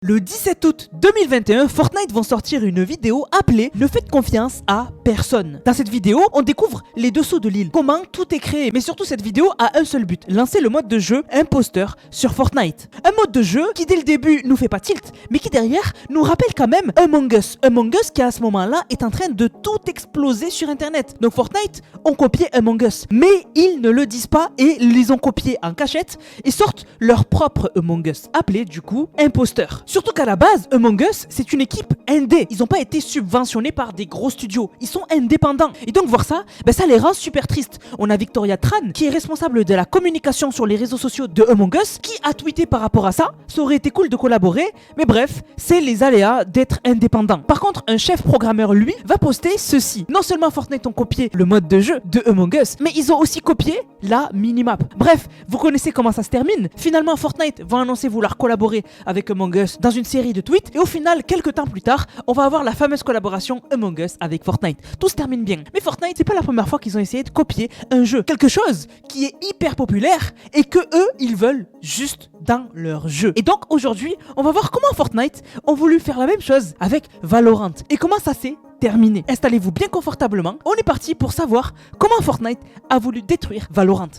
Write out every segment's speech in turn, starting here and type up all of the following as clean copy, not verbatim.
Le 17 août 2021, Fortnite vont sortir une vidéo appelée « Ne faites confiance à personne ». Dans cette vidéo, on découvre les dessous de l'île, comment tout est créé. Mais surtout, cette vidéo a un seul but, lancer le mode de jeu imposteur sur Fortnite. Un mode de jeu qui dès le début nous fait pas tilt, mais qui derrière nous rappelle quand même Among Us. Among Us qui à ce moment-là est en train de tout exploser sur internet. Donc Fortnite ont copié Among Us, mais ils ne le disent pas et les ont copiés en cachette et sortent leur propre Among Us, appelé du coup imposteur. Surtout qu'à la base, Among Us, c'est une équipe indé. Ils n'ont pas été subventionnés par des gros studios. Ils sont indépendants. Et donc voir ça, ça les rend super tristes. On a Victoria Tran, qui est responsable de la communication sur les réseaux sociaux de Among Us, qui a tweeté par rapport à ça. Ça aurait été cool de collaborer, mais bref, c'est les aléas d'être indépendant. Par contre, un chef programmeur, lui, va poster ceci. Non seulement Fortnite ont copié le mode de jeu de Among Us, mais ils ont aussi copié la minimap. Bref, vous connaissez comment ça se termine. Finalement, Fortnite va annoncer vouloir collaborer avec Among Us dans une série de tweets et au final, quelques temps plus tard, on va avoir la fameuse collaboration Among Us avec Fortnite. Tout se termine bien. Mais Fortnite, c'est pas la première fois qu'ils ont essayé de copier un jeu, quelque chose qui est hyper populaire et que eux, ils veulent juste dans leur jeu. Et donc aujourd'hui, on va voir comment Fortnite ont voulu faire la même chose avec Valorant et comment ça s'est terminé. Installez-vous bien confortablement. On est parti pour savoir comment Fortnite a voulu détruire Valorant.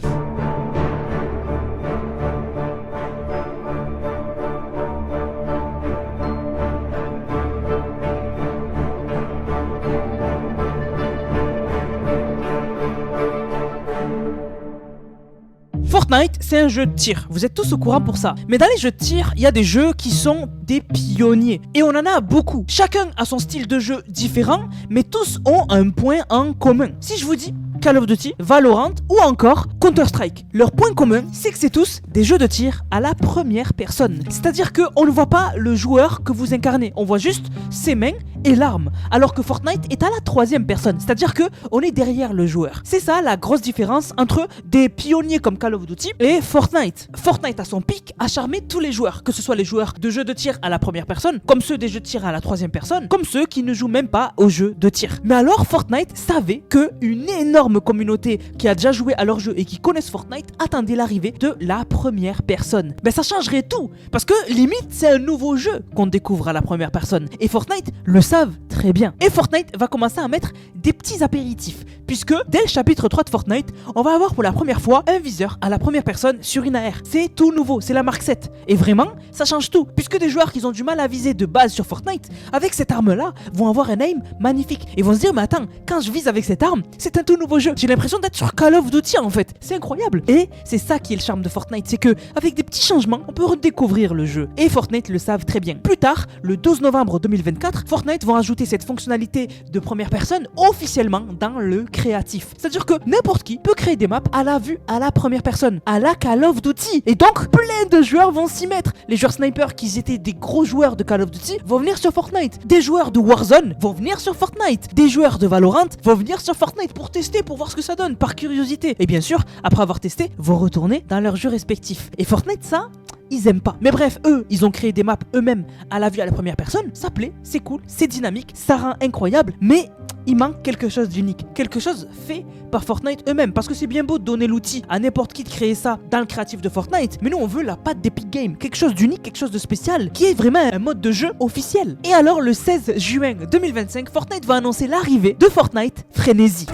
Fortnite, c'est un jeu de tir. Vous êtes tous au courant pour ça. Mais dans les jeux de tir, il y a des jeux qui sont des pionniers. Et on en a beaucoup. Chacun a son style de jeu différent, mais tous ont un point en commun. Si je vous dis Call of Duty, Valorant ou encore Counter-Strike. Leur point commun, c'est que c'est tous des jeux de tir à la première personne. C'est-à-dire qu'on ne voit pas le joueur que vous incarnez. On voit juste ses mains et l'arme. Alors que Fortnite est à la troisième personne. C'est-à-dire qu'on est derrière le joueur. C'est ça la grosse différence entre des pionniers comme Call of Duty et Fortnite. Fortnite à son pic a charmé tous les joueurs. Que ce soit les joueurs de jeux de tir à la première personne, comme ceux des jeux de tir à la troisième personne, comme ceux qui ne jouent même pas aux jeux de tir. Mais alors Fortnite savait qu'une énorme communauté qui a déjà joué à leur jeu et qui connaissent Fortnite attendait l'arrivée de la première personne. Ça changerait tout parce que limite c'est un nouveau jeu qu'on découvre à la première personne et Fortnite le savent très bien. Et Fortnite va commencer à mettre des petits apéritifs puisque dès le chapitre 3 de Fortnite, on va avoir pour la première fois un viseur à la première personne sur une AR. C'est tout nouveau, c'est la Mark 7 et vraiment ça change tout puisque des joueurs qui ont du mal à viser de base sur Fortnite avec cette arme là vont avoir un aim magnifique et vont se dire mais attends, quand je vise avec cette arme c'est un tout nouveau jeu. J'ai l'impression d'être sur Call of Duty en fait. C'est incroyable. Et c'est ça qui est le charme de Fortnite, c'est que avec des petits changements, on peut redécouvrir le jeu. Et Fortnite le savent très bien. Plus tard, le 12 novembre 2024, Fortnite vont ajouter cette fonctionnalité de première personne officiellement dans le créatif. C'est-à-dire que n'importe qui peut créer des maps à la vue, à la première personne, à la Call of Duty. Et donc, plein de joueurs vont s'y mettre. Les joueurs sniper qui étaient des gros joueurs de Call of Duty vont venir sur Fortnite. Des joueurs de Warzone vont venir sur Fortnite. Des joueurs de Valorant vont venir sur Fortnite pour tester, pour voir ce que ça donne, par curiosité. Et bien sûr, après avoir testé, vont retourner dans leurs jeux respectifs. Et Fortnite, ça, ils aiment pas. Mais bref, eux, ils ont créé des maps eux-mêmes à la vue à la première personne. Ça plaît, c'est cool, c'est dynamique, ça rend incroyable, mais il manque quelque chose d'unique. Quelque chose fait par Fortnite eux-mêmes. Parce que c'est bien beau de donner l'outil à n'importe qui de créer ça dans le créatif de Fortnite, mais nous on veut la patte d'Epic Games. Quelque chose d'unique, quelque chose de spécial, qui est vraiment un mode de jeu officiel. Et alors le 16 juin 2025, Fortnite va annoncer l'arrivée de Fortnite Frenzy.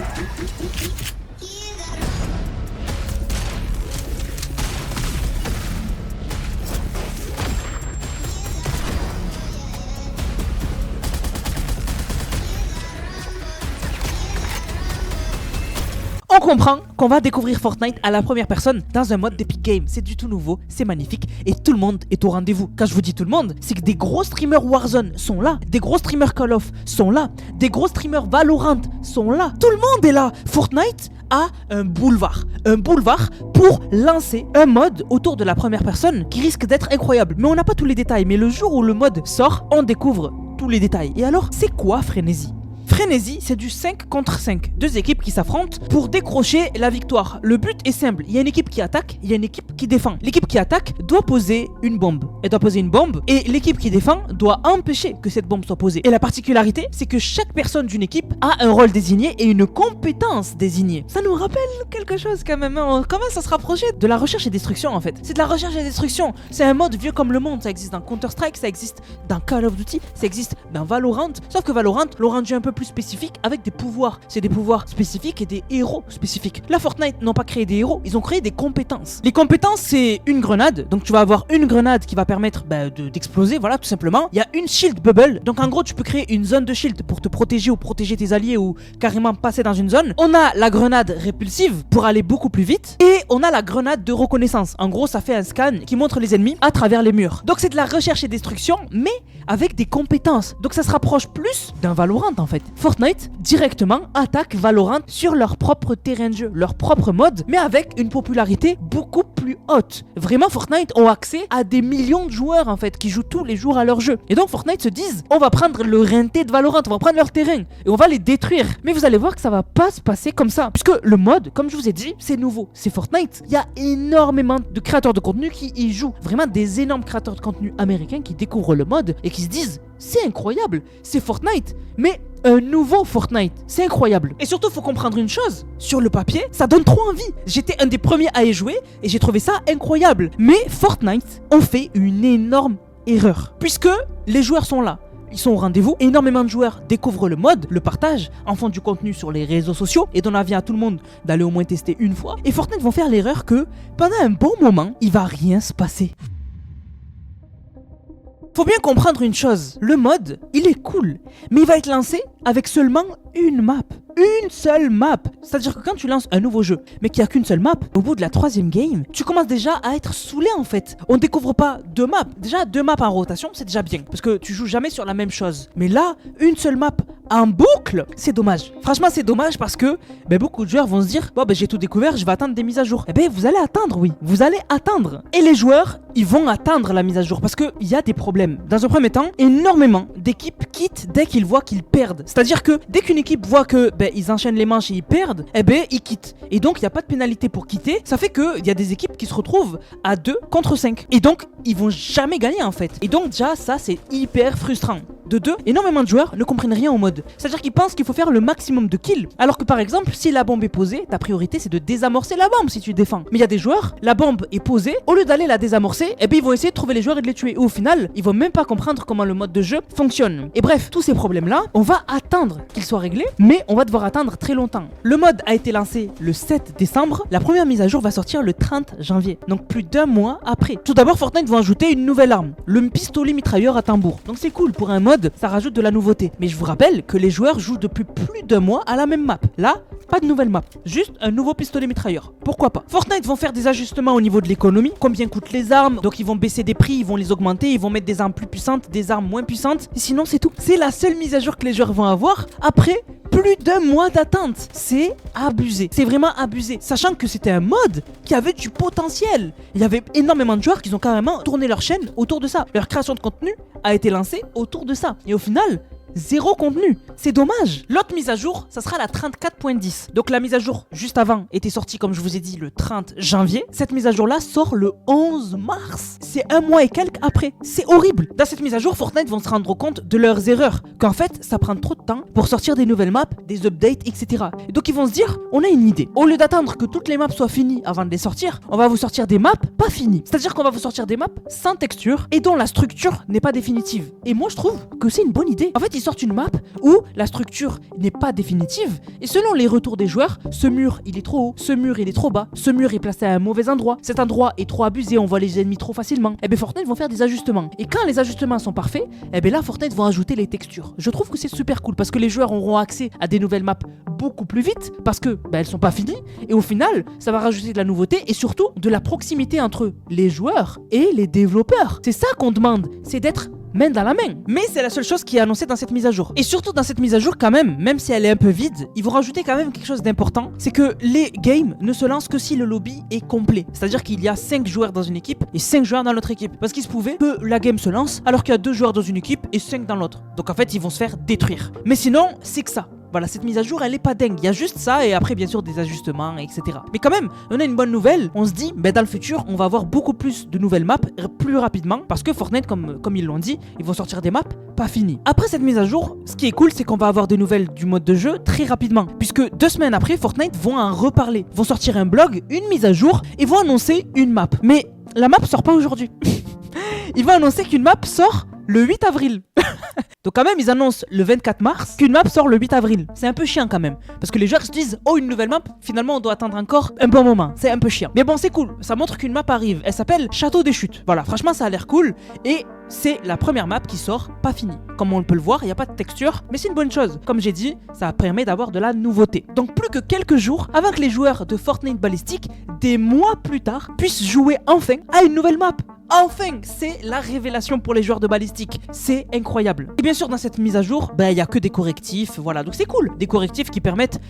On comprend qu'on va découvrir Fortnite à la première personne dans un mode d'Epic Games. C'est du tout nouveau, c'est magnifique et tout le monde est au rendez-vous. Quand je vous dis tout le monde, c'est que des gros streamers Warzone sont là, des gros streamers Call of sont là, des gros streamers Valorant sont là. Tout le monde est là. Fortnite a un boulevard pour lancer un mode autour de la première personne qui risque d'être incroyable. Mais on n'a pas tous les détails, mais le jour où le mode sort, on découvre tous les détails. Et alors, c'est quoi Frenzy ? Frénésie, c'est du 5 contre 5. Deux équipes qui s'affrontent pour décrocher la victoire. Le but est simple. Il y a une équipe qui attaque, il y a une équipe qui défend. L'équipe qui attaque doit poser une bombe. Elle doit poser une bombe et l'équipe qui défend doit empêcher que cette bombe soit posée. Et la particularité, c'est que chaque personne d'une équipe a un rôle désigné et une compétence désignée. Ça nous rappelle quelque chose quand même. On commence à se rapprocher de la recherche et destruction en fait. C'est de la recherche et destruction. C'est un mode vieux comme le monde. Ça existe dans Counter-Strike, ça existe dans Call of Duty, ça existe dans Valorant. Sauf que Valorant l'ont rendu un peu plus spécifique avec des pouvoirs. C'est des pouvoirs spécifiques et des héros spécifiques. La Fortnite n'ont pas créé des héros, ils ont créé des compétences. Les compétences, c'est une grenade. Donc tu vas avoir une grenade qui va permettre d'exploser, voilà, tout simplement. Il y a une shield bubble. Donc en gros, tu peux créer une zone de shield pour te protéger ou protéger tes alliés ou carrément passer dans une zone. On a la grenade répulsive pour aller beaucoup plus vite. Et on a la grenade de reconnaissance. En gros, ça fait un scan qui montre les ennemis à travers les murs. Donc c'est de la recherche et destruction, mais avec des compétences. Donc ça se rapproche plus d'un Valorant en fait. Fortnite directement attaque Valorant sur leur propre terrain de jeu, leur propre mode, mais avec une popularité beaucoup plus haute. Vraiment, Fortnite ont accès à des millions de joueurs en fait qui jouent tous les jours à leur jeu. Et donc Fortnite se disent, on va prendre le rinté de Valorant, on va prendre leur terrain et on va les détruire. Mais vous allez voir que ça va pas se passer comme ça, puisque le mode, comme je vous ai dit, c'est nouveau, c'est Fortnite. Il y a énormément de créateurs de contenu qui y jouent, vraiment des énormes créateurs de contenu américains qui découvrent le mode et qui se disent, c'est incroyable, c'est Fortnite, mais un nouveau Fortnite, c'est incroyable. Et surtout, faut comprendre une chose, sur le papier, ça donne trop envie. J'étais un des premiers à y jouer et j'ai trouvé ça incroyable. Mais Fortnite ont fait une énorme erreur, puisque les joueurs sont là. Ils sont au rendez-vous, énormément de joueurs découvrent le mode, le partagent, en font du contenu sur les réseaux sociaux et donnent avis à tout le monde d'aller au moins tester une fois. Et Fortnite vont faire l'erreur que pendant un bon moment, il va rien se passer. Faut bien comprendre une chose, le mode, il est cool, mais il va être lancé avec seulement une map. Une seule map. C'est-à-dire que quand tu lances un nouveau jeu, mais qu'il n'y a qu'une seule map, au bout de la 3e game, tu commences déjà à être saoulé en fait. On découvre pas 2 maps. Déjà 2 maps en rotation, c'est déjà bien, parce que tu joues jamais sur la même chose. Mais là, une seule map en boucle, c'est dommage. Franchement, c'est dommage parce que beaucoup de joueurs vont se dire, bon j'ai tout découvert, je vais attendre des mises à jour. Vous allez attendre, oui. Vous allez attendre. Et les joueurs, ils vont attendre la mise à jour parce qu'il y a des problèmes. Dans un premier temps, énormément d'équipes quittent dès qu'ils voient qu'ils perdent. C'est-à-dire que dès qu'une équipe voit que ils enchaînent les manches et ils perdent, ils quittent. Et donc il n'y a pas de pénalité pour quitter. Ça fait qu'il y a des équipes qui se retrouvent à 2 contre 5. Et donc ils vont jamais gagner en fait. Et donc déjà ça c'est hyper frustrant. De 2, énormément de joueurs ne comprennent rien au mode. C'est-à-dire qu'ils pensent qu'il faut faire le maximum de kills. Alors que par exemple, si la bombe est posée, ta priorité c'est de désamorcer la bombe si tu défends. Mais il y a des joueurs, la bombe est posée, au lieu d'aller la désamorcer, ils vont essayer de trouver les joueurs et de les tuer. Et au final, ils vont même pas comprendre comment le mode de jeu fonctionne. Et bref, tous ces problèmes-là, on va attendre qu'ils soient réglés, mais on va devoir attendre très longtemps. Le mode a été lancé le 7 décembre, la première mise à jour va sortir le 30 janvier. Donc plus d'1 mois après. Tout d'abord, Fortnite vont ajouter une nouvelle arme, le pistolet mitrailleur à tambour. Donc c'est cool pour un mode, ça rajoute de la nouveauté. Mais je vous rappelle que les joueurs jouent depuis plus d'1 mois à la même map. Là, pas de nouvelle map, juste un nouveau pistolet mitrailleur. Pourquoi pas? Fortnite vont faire des ajustements au niveau de l'économie, combien coûtent les armes, donc ils vont baisser des prix, ils vont les augmenter, ils vont mettre des armes plus puissantes, des armes moins puissantes, et sinon c'est tout. C'est la seule mise à jour que les joueurs vont avoir après plus d'1 mois d'attente. C'est abusé, c'est vraiment abusé, sachant que c'était un mode qui avait du potentiel. Il y avait énormément de joueurs qui ont carrément tourné leur chaîne autour de ça. Leur création de contenu a été lancée autour de ça. Et au final, zéro contenu, c'est dommage. L'autre mise à jour, ça sera la 34.10. Donc la mise à jour juste avant était sortie, comme je vous ai dit, le 30 janvier. Cette mise à jour là sort le 11 mars. C'est 1 mois et quelques après. C'est horrible. Dans cette mise à jour, Fortnite vont se rendre compte de leurs erreurs, qu'en fait ça prend trop de temps pour sortir des nouvelles maps, des updates, etc. Et donc ils vont se dire, on a une idée. Au lieu d'attendre que toutes les maps soient finies avant de les sortir, on va vous sortir des maps pas finies. C'est-à-dire qu'on va vous sortir des maps sans texture et dont la structure n'est pas définitive. Et moi je trouve que c'est une bonne idée. En fait, ils sortent une map où la structure n'est pas définitive et selon les retours des joueurs, ce mur il est trop haut, ce mur il est trop bas, ce mur est placé à un mauvais endroit, cet endroit est trop abusé, on voit les ennemis trop facilement. Fortnite vont faire des ajustements. Et quand les ajustements sont parfaits, là Fortnite vont ajouter les textures. Je trouve que c'est super cool parce que les joueurs auront accès à des nouvelles maps beaucoup plus vite parce que elles sont pas finies et au final, ça va rajouter de la nouveauté et surtout de la proximité entre les joueurs et les développeurs. C'est ça qu'on demande, c'est d'être main dans la main. Mais c'est la seule chose qui est annoncée dans cette mise à jour. Et surtout dans cette mise à jour quand même si elle est un peu vide, ils vont rajouter quand même quelque chose d'important, c'est que les games ne se lancent que si le lobby est complet. C'est-à-dire qu'il y a 5 joueurs dans une équipe et 5 joueurs dans l'autre équipe. Parce qu'il se pouvait que la game se lance alors qu'il y a 2 joueurs dans une équipe et 5 dans l'autre. Donc en fait ils vont se faire détruire. Mais sinon c'est que ça. Voilà, cette mise à jour, elle est pas dingue. Il y a juste ça et après, bien sûr, des ajustements, etc. Mais quand même, on a une bonne nouvelle. On se dit, dans le futur, on va avoir beaucoup plus de nouvelles maps plus rapidement parce que Fortnite, comme ils l'ont dit, ils vont sortir des maps pas finies. Après cette mise à jour, ce qui est cool, c'est qu'on va avoir des nouvelles du mode de jeu très rapidement. Puisque 2 semaines après, Fortnite vont en reparler. Vont sortir un blog, une mise à jour et vont annoncer une map. Mais la map sort pas aujourd'hui. Ils vont annoncer qu'une map sort le 8 avril. Donc quand même ils annoncent le 24 mars qu'une map sort le 8 avril. C'est un peu chiant quand même. Parce que les joueurs se disent, oh une nouvelle map, finalement on doit attendre encore un bon moment. C'est un peu chiant. Mais bon c'est cool, ça montre qu'une map arrive. Elle s'appelle Château des Chutes. Voilà, franchement ça a l'air cool. Et c'est la première map qui sort pas finie. Comme on peut le voir, il n'y a pas de texture, mais c'est une bonne chose. Comme j'ai dit, ça permet d'avoir de la nouveauté. Donc plus que quelques jours avant que les joueurs de Fortnite Ballistic, des mois plus tard, puissent jouer enfin à une nouvelle map. Enfin, c'est la révélation pour les joueurs de Ballistic. C'est incroyable. Et bien sûr, dans cette mise à jour, il n'y a que des correctifs. Voilà, donc c'est cool. Des correctifs qui permettent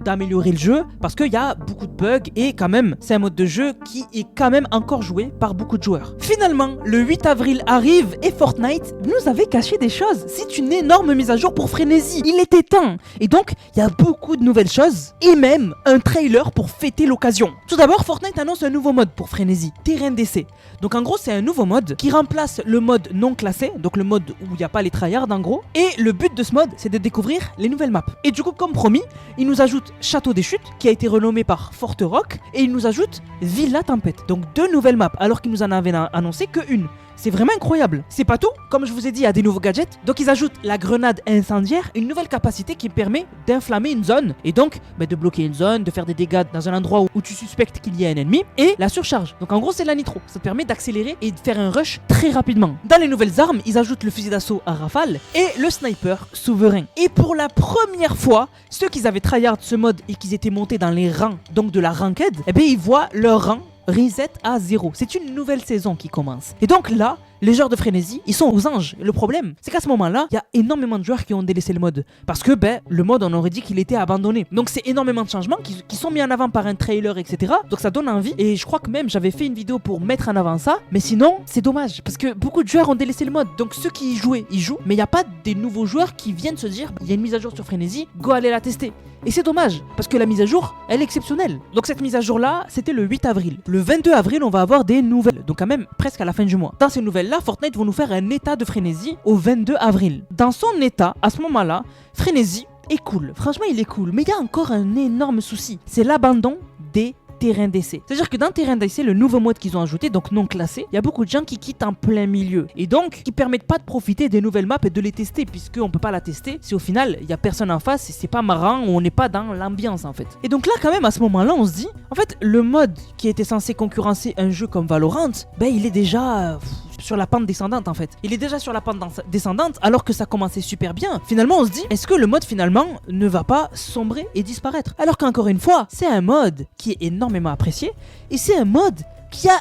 d'améliorer le jeu parce qu'il y a beaucoup de bugs et quand même, c'est un mode de jeu qui est quand même encore joué par beaucoup de joueurs. Finalement, le 8 avril arrive et Fortnite nous avait caché des choses. C'est une énorme mise à jour pour Frénésie. Il était temps. Et donc, il y a beaucoup de nouvelles choses et même un trailer pour fêter l'occasion. Tout d'abord, Fortnite annonce un nouveau mode pour Frénésie, terrain d'essai. Donc en gros, c'est un nouveau mode qui remplace le mode non classé, donc le mode où il n'y a pas les tryhards en gros. Et le but de ce mode, c'est de découvrir les nouvelles maps. Et du coup, comme promis, il nous ajoute Château des Chutes, qui a été renommé par Forte Rock, et il nous ajoute Villa Tempête. Donc 2 nouvelles maps, alors qu'il nous en avait annoncé que une. C'est vraiment incroyable. C'est pas tout, comme je vous ai dit, il y a des nouveaux gadgets. Donc ils ajoutent la grenade incendiaire, une nouvelle capacité qui permet d'inflammer une zone. Et donc de bloquer une zone, de faire des dégâts dans un endroit où tu suspectes qu'il y a un ennemi. Et la surcharge. Donc en gros c'est la nitro. Ça te permet d'accélérer et de faire un rush très rapidement. Dans les nouvelles armes, ils ajoutent le fusil d'assaut à rafale et le sniper souverain. Et pour la première fois, ceux qui avaient tryhard ce mode et qui étaient montés dans les rangs, donc de la ranked, ils voient leur rang reset à 0. C'est une nouvelle saison qui commence. Et donc là, les joueurs de Frénésie, ils sont aux anges. Le problème, c'est qu'à ce moment-là, il y a énormément de joueurs qui ont délaissé le mode. Parce que, le mode, on aurait dit qu'il était abandonné. Donc c'est énormément de changements qui sont mis en avant par un trailer, etc. Donc ça donne envie. Et je crois que même, j'avais fait une vidéo pour mettre en avant ça. Mais sinon, c'est dommage. Parce que beaucoup de joueurs ont délaissé le mode. Donc ceux qui y jouaient, ils jouent. Mais il n'y a pas des nouveaux joueurs qui viennent se dire, il y a une mise à jour sur Frénésie, go aller la tester. Et c'est dommage, parce que la mise à jour, elle est exceptionnelle. Donc cette mise à jour-là, c'était le 8 avril. Le 22 avril, on va avoir des nouvelles. Donc quand même, presque à la fin du mois. Dans ces nouvelles-là, Fortnite vont nous faire un état de Frénésie au 22 avril. Dans son état, à ce moment-là, Frénésie est cool. Franchement, il est cool. Mais il y a encore un énorme souci. C'est l'abandon des terrain d'essai. C'est-à-dire que dans terrain d'essai, le nouveau mode qu'ils ont ajouté, donc non classé, il y a beaucoup de gens qui quittent en plein milieu. Et donc, qui permettent pas de profiter des nouvelles maps et de les tester, puisqu'on peut pas la tester si au final, il y a personne en face et c'est pas marrant, ou on n'est pas dans l'ambiance en fait. Et donc là, quand même, à ce moment-là, on se dit, en fait, le mode qui était censé concurrencer un jeu comme Valorant, il est déjà sur la pente descendante en fait. Il est déjà sur la pente descendante alors que ça commençait super bien. Finalement on se dit, est-ce que le mode finalement ne va pas sombrer et disparaître? Alors qu'encore une fois, c'est un mode qui est énormément apprécié et c'est un mode qui a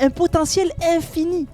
un potentiel infini.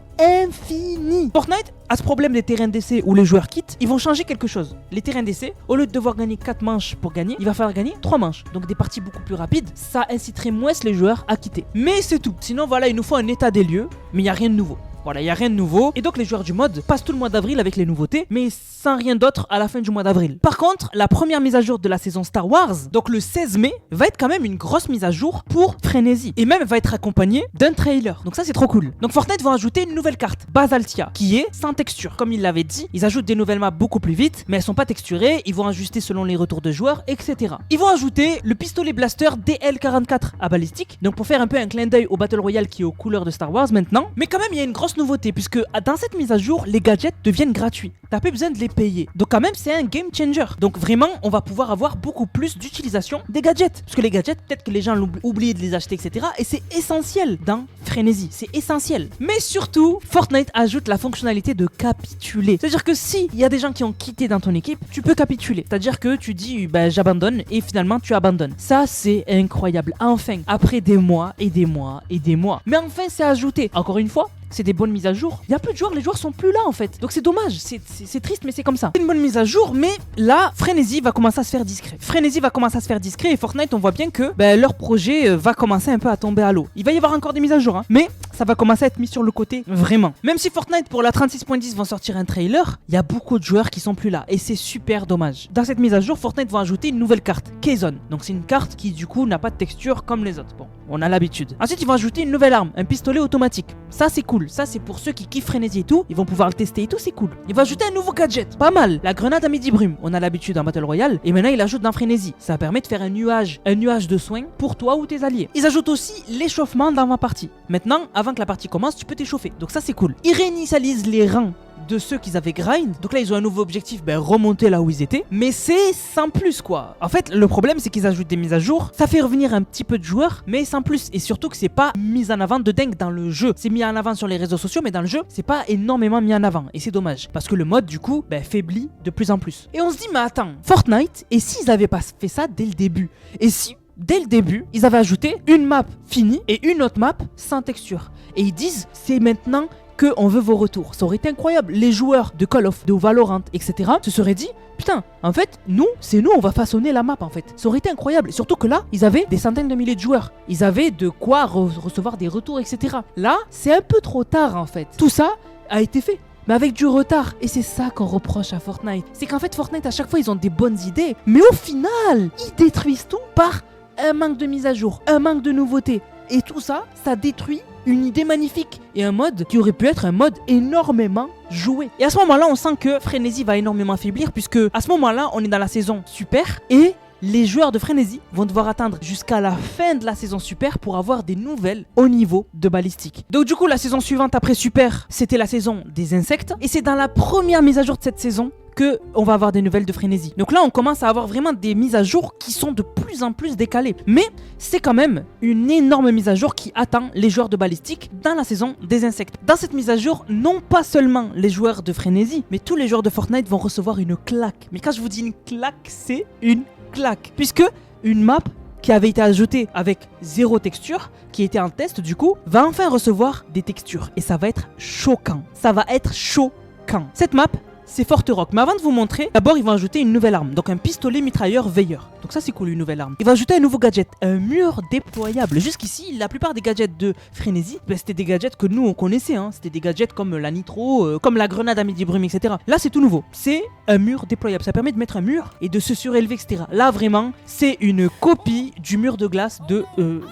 Fortnite a ce problème des terrains d'essai où les joueurs quittent. Ils vont changer quelque chose. Les terrains d'essai, au lieu de devoir gagner 4 manches pour gagner, il va falloir gagner 3 manches. Donc des parties beaucoup plus rapides. Ça inciterait moins les joueurs à quitter. Mais c'est tout. Sinon voilà, il nous faut un état des lieux, mais il n'y a rien de nouveau. Voilà, il n'y a rien de nouveau. Et donc les joueurs du mode passent tout le mois d'avril avec les nouveautés, mais sans rien d'autre à la fin du mois d'avril. Par contre, la première mise à jour de la saison Star Wars, donc le 16 mai, va être quand même une grosse mise à jour pour Frénésie. Et même va être accompagnée d'un trailer. Donc ça c'est trop cool. Donc Fortnite va ajouter une nouvelle carte, Basaltia, qui est sans texture. Comme il l'avait dit, ils ajoutent des nouvelles maps beaucoup plus vite, mais elles sont pas texturées, ils vont ajuster selon les retours de joueurs, etc. Ils vont ajouter le pistolet blaster DL44 à Ballistic, donc pour faire un peu un clin d'œil au Battle Royale qui est aux couleurs de Star Wars maintenant. Mais quand même il y a une grosse nouveauté, puisque dans cette mise à jour, les gadgets deviennent gratuits. T'as pas besoin de les payer. Donc quand même c'est un game changer. Donc vraiment on va pouvoir avoir beaucoup plus d'utilisation des gadgets. Parce que les gadgets, peut-être que les gens oublient de les acheter, etc. Et c'est essentiel dans Frénésie. C'est essentiel. Mais surtout, Fortnite ajoute la fonctionnalité de capituler. C'est-à-dire que si il y a des gens qui ont quitté dans ton équipe, tu peux capituler. C'est-à-dire que tu dis j'abandonne et finalement tu abandonnes. Ça c'est incroyable. Enfin, après des mois et des mois et des mois. Mais enfin c'est ajouté. Encore une fois, c'est des bonnes mises à jour. Il y a plus de joueurs, les joueurs sont plus là en fait. Donc c'est dommage, c'est triste mais c'est comme ça. C'est une bonne mise à jour, mais là, Frenzy va commencer à se faire discret. Et Fortnite, on voit bien que leur projet va commencer un peu à tomber à l'eau. Il va y avoir encore des mises à jour, hein, mais ça va commencer à être mis sur le côté, vraiment. Même si Fortnite pour la 36.10 vont sortir un trailer, il y a beaucoup de joueurs qui sont plus là et c'est super dommage. Dans cette mise à jour, Fortnite va ajouter une nouvelle carte, K-Zone. Donc c'est une carte qui du coup n'a pas de texture comme les autres. Bon, on a l'habitude. Ensuite, ils vont ajouter une nouvelle arme, un pistolet automatique. Ça c'est cool, ça c'est pour ceux qui kiffent Frenzy et tout, ils vont pouvoir le tester et tout, c'est cool. Il va ajouter un nouveau gadget, pas mal, la grenade à midi brume. On a l'habitude en Battle Royale et maintenant il ajoute dans Frenzy. Ça permet de faire un nuage de soins pour toi ou tes alliés. Ils ajoutent aussi l'échauffement dans ma partie. Maintenant, avant que la partie commence, tu peux t'échauffer. Donc ça c'est cool. Ils réinitialisent les rangs de ceux qu'ils avaient grind. Donc là ils ont un nouveau objectif, remonter là où ils étaient. Mais c'est sans plus quoi. En fait le problème c'est qu'ils ajoutent des mises à jour. Ça fait revenir un petit peu de joueurs, mais sans plus. Et surtout que c'est pas mis en avant de dingue dans le jeu. C'est mis en avant sur les réseaux sociaux, mais dans le jeu c'est pas énormément mis en avant. Et c'est dommage. Parce que le mode du coup faiblit de plus en plus. Et on se dit mais attends, Fortnite, et s'ils avaient pas fait ça dès le début? Et si dès le début, ils avaient ajouté une map finie et une autre map sans texture. Et ils disent, c'est maintenant qu'on veut vos retours. Ça aurait été incroyable. Les joueurs de Call of, de Valorant, etc. se seraient dit, putain, en fait, c'est nous, on va façonner la map en fait. Ça aurait été incroyable. Et surtout que là, ils avaient des centaines de milliers de joueurs. Ils avaient de quoi recevoir des retours, etc. Là, c'est un peu trop tard en fait. Tout ça a été fait, mais avec du retard. Et c'est ça qu'on reproche à Fortnite. C'est qu'en fait, Fortnite, à chaque fois, ils ont des bonnes idées. Mais au final, ils détruisent tout par un manque de mise à jour, un manque de nouveautés. Et tout ça, ça détruit une idée magnifique et un mode qui aurait pu être un mode énormément joué. Et à ce moment-là, on sent que Frenzy va énormément affaiblir puisque à ce moment-là, on est dans la saison super et les joueurs de Frenzy vont devoir attendre jusqu'à la fin de la saison super pour avoir des nouvelles au niveau de balistique. Donc du coup, la saison suivante après super, c'était la saison des insectes et c'est dans la première mise à jour de cette saison que on va avoir des nouvelles de Frenzy. Donc là, on commence à avoir vraiment des mises à jour qui sont de plus en plus décalées. Mais c'est quand même une énorme mise à jour qui attend les joueurs de balistique dans la saison des insectes. Dans cette mise à jour, non pas seulement les joueurs de Frenzy, mais tous les joueurs de Fortnite vont recevoir une claque. Mais quand je vous dis une claque, c'est une claque. Puisque une map qui avait été ajoutée avec 0 texture, qui était en test du coup, va enfin recevoir des textures. Et ça va être choquant. Ça va être choquant. Cette map, c'est Forterock. Mais avant de vous montrer, d'abord ils vont ajouter une nouvelle arme. Donc un pistolet mitrailleur veilleur. Donc ça c'est cool, une nouvelle arme. Ils vont ajouter un nouveau gadget, un mur déployable. Jusqu'ici, la plupart des gadgets de Frenzy, c'était des gadgets que nous on connaissait. C'était des gadgets comme la nitro, comme la grenade à midi brume, etc. Là c'est tout nouveau. C'est un mur déployable. Ça permet de mettre un mur et de se surélever, etc. Là vraiment, c'est une copie du mur de glace de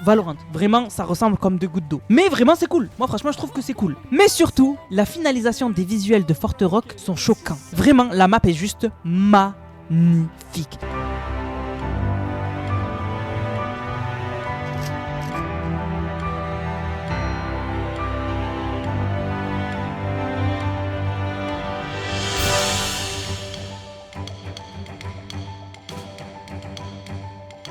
Valorant. Vraiment, ça ressemble comme 2 gouttes d'eau. Mais vraiment c'est cool. Moi franchement je trouve que c'est cool. Mais surtout, la finalisation des visuels de Forterock sont choquants. Vraiment, la map est juste magnifique.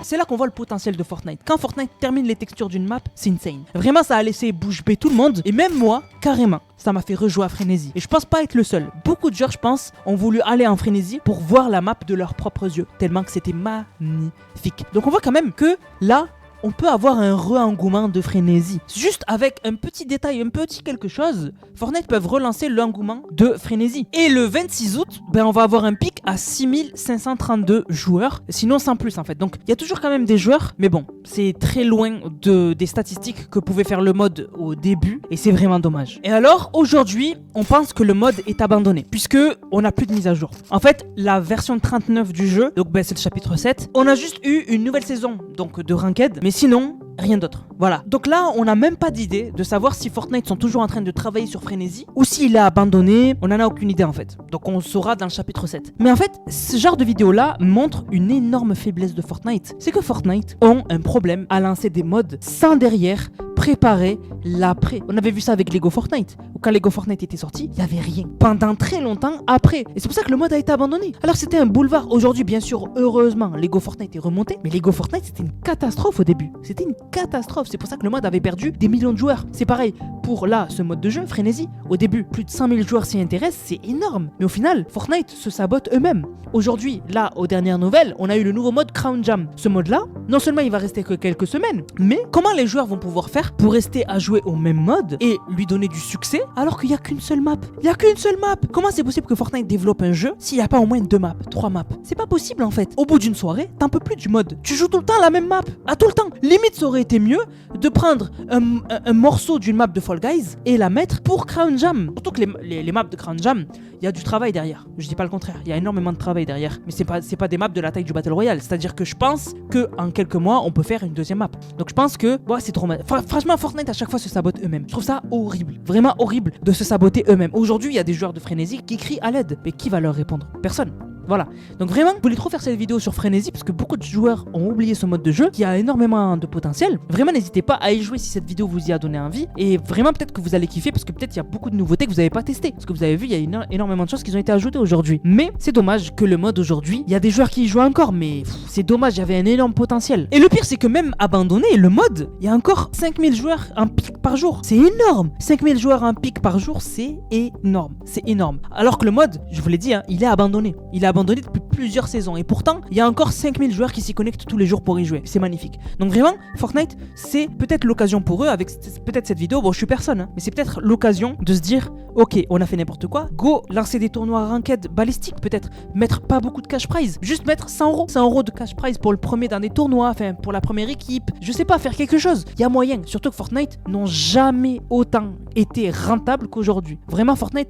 C'est là qu'on voit le potentiel de Fortnite. Quand Fortnite termine les textures d'une map, c'est insane. Vraiment, ça a laissé bouche bée tout le monde. Et même moi, carrément, ça m'a fait rejouer à Frenzy. Et je pense pas être le seul. Beaucoup de joueurs, je pense, ont voulu aller en Frenzy pour voir la map de leurs propres yeux. Tellement que c'était magnifique. Donc on voit quand même que là, on peut avoir un re-engouement de Frenzy. Juste avec un petit détail, un petit quelque chose, Fortnite peuvent relancer l'engouement de Frenzy. Et le 26 août, on va avoir un pic à 6532 joueurs, sinon sans plus en fait. Donc il y a toujours quand même des joueurs, mais bon, c'est très loin des statistiques que pouvait faire le mode au début, et c'est vraiment dommage. Et alors, aujourd'hui, on pense que le mode est abandonné, puisque on n'a plus de mise à jour. En fait, la version 39 du jeu, donc c'est le chapitre 7, on a juste eu une nouvelle saison, donc de Ranked, mais sinon, rien d'autre. Voilà. Donc là, on n'a même pas d'idée de savoir si Fortnite sont toujours en train de travailler sur Frenzy ou s'il est abandonné. On n'en a aucune idée en fait. Donc on saura dans le chapitre 7. Mais en fait, ce genre de vidéo-là montre une énorme faiblesse de Fortnite. C'est que Fortnite ont un problème à lancer des mods sans derrière préparer l'après. On avait vu ça avec Lego Fortnite, où quand Lego Fortnite était sorti, il n'y avait rien. Pendant très longtemps après. Et c'est pour ça que le mode a été abandonné. Alors c'était un boulevard. Aujourd'hui, bien sûr, heureusement, Lego Fortnite est remonté. Mais Lego Fortnite, c'était une catastrophe au début. C'était une catastrophe. C'est pour ça que le mode avait perdu des millions de joueurs. C'est pareil pour là, ce mode de jeu, Frenzy. Au début, plus de 100 000 joueurs s'y intéressent, c'est énorme. Mais au final, Fortnite se sabote eux-mêmes. Aujourd'hui, là, aux dernières nouvelles, on a eu le nouveau mode Crown Jam. Ce mode-là, non seulement il va rester que quelques semaines, mais comment les joueurs vont pouvoir faire faire pour rester à jouer au même mode et lui donner du succès alors qu'il n'y a qu'une seule map? Il n'y a qu'une seule map. Comment c'est possible que Fortnite développe un jeu s'il n'y a pas au moins 2 maps, 3 maps? C'est pas possible en fait. Au bout d'une soirée, t'en peux plus du mode. Tu joues tout le temps la même map. À tout le temps. Limite, ça aurait été mieux de prendre un morceau d'une map de Fall Guys et la mettre pour Crown Jam. Surtout que les maps de Crown Jam, il y a du travail derrière. Je dis pas le contraire. Il y a énormément de travail derrière. Mais c'est pas des maps de la taille du Battle Royale. C'est-à-dire que je pense qu'en quelques mois, on peut faire une deuxième map. Donc je pense que c'est trop mal. Franchement, Fortnite à chaque fois se sabote eux-mêmes. Je trouve ça horrible. Vraiment horrible de se saboter eux-mêmes. Aujourd'hui, il y a des joueurs de Frénésie qui crient à l'aide. Mais qui va leur répondre? Personne. Voilà. Donc vraiment, je voulais trop faire cette vidéo sur Frénésie parce que beaucoup de joueurs ont oublié ce mode de jeu qui a énormément de potentiel. Vraiment, n'hésitez pas à y jouer si cette vidéo vous y a donné envie. Et vraiment, peut-être que vous allez kiffer parce que peut-être il y a beaucoup de nouveautés que vous n'avez pas testées. Parce que vous avez vu, il y a énormément de choses qui ont été ajoutées aujourd'hui. Mais c'est dommage que le mode aujourd'hui, il y a des joueurs qui y jouent encore, mais c'est dommage, il y avait un énorme potentiel. Et le pire, c'est que même abandonné, le mode, il y a encore 5000 joueurs en pic par jour. C'est énorme. 5000 joueurs en pic par jour, c'est énorme. C'est énorme. Alors que le mode, je vous l'ai dit, il est abandonné. Il est abandonné depuis plusieurs saisons et pourtant il y a encore 5000 joueurs qui s'y connectent tous les jours pour y jouer. C'est magnifique. Donc vraiment, Fortnite, c'est peut-être l'occasion pour eux avec peut-être cette vidéo. Bon, je suis personne, mais c'est peut-être l'occasion de se dire ok, on a fait n'importe quoi, go lancer des tournois ranked balistiques, peut-être mettre pas beaucoup de cash prize, juste mettre 100 € de cash prize pour le premier dans des tournois, enfin pour la première équipe, je sais pas, faire quelque chose. Il y a moyen, surtout que Fortnite n'ont jamais autant été rentables qu'aujourd'hui. Vraiment, Fortnite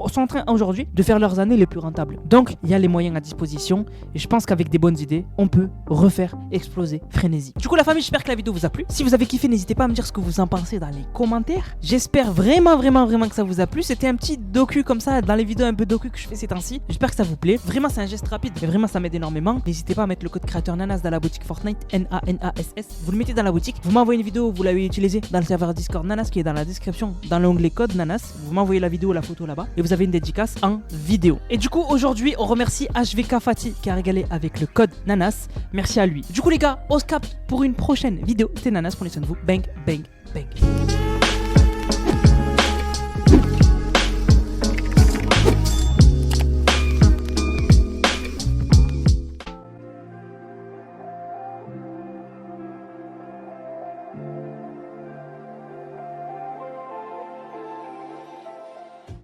sont en train aujourd'hui de faire leurs années les plus rentables. Donc il y a les moyens à disposition et je pense qu'avec des bonnes idées, on peut refaire exploser Frénésie. Du coup la famille, j'espère que la vidéo vous a plu. Si vous avez kiffé, n'hésitez pas à me dire ce que vous en pensez dans les commentaires. J'espère vraiment que ça vous a plu. C'était un petit docu comme ça, dans les vidéos un peu docu que je fais ces temps-ci. J'espère que ça vous plaît. Vraiment, c'est un geste rapide, mais vraiment ça m'aide énormément. N'hésitez pas à mettre le code créateur Nanas dans la boutique Fortnite, NANASS. Vous le mettez dans la boutique, vous m'envoyez une vidéo, vous l'avez utilisée dans le serveur Discord Nanas qui est dans la description, dans l'onglet code Nanas. Vous m'envoyez la vidéo, la photo là-bas et vous avez une dédicace en vidéo. Et du coup, aujourd'hui, on remercie HVK Fatih qui a régalé avec le code Nanas. Merci à lui. Du coup les gars, on se capte pour une prochaine vidéo. C'était Nanas, prenez soin de vous. Bang, bang, bang.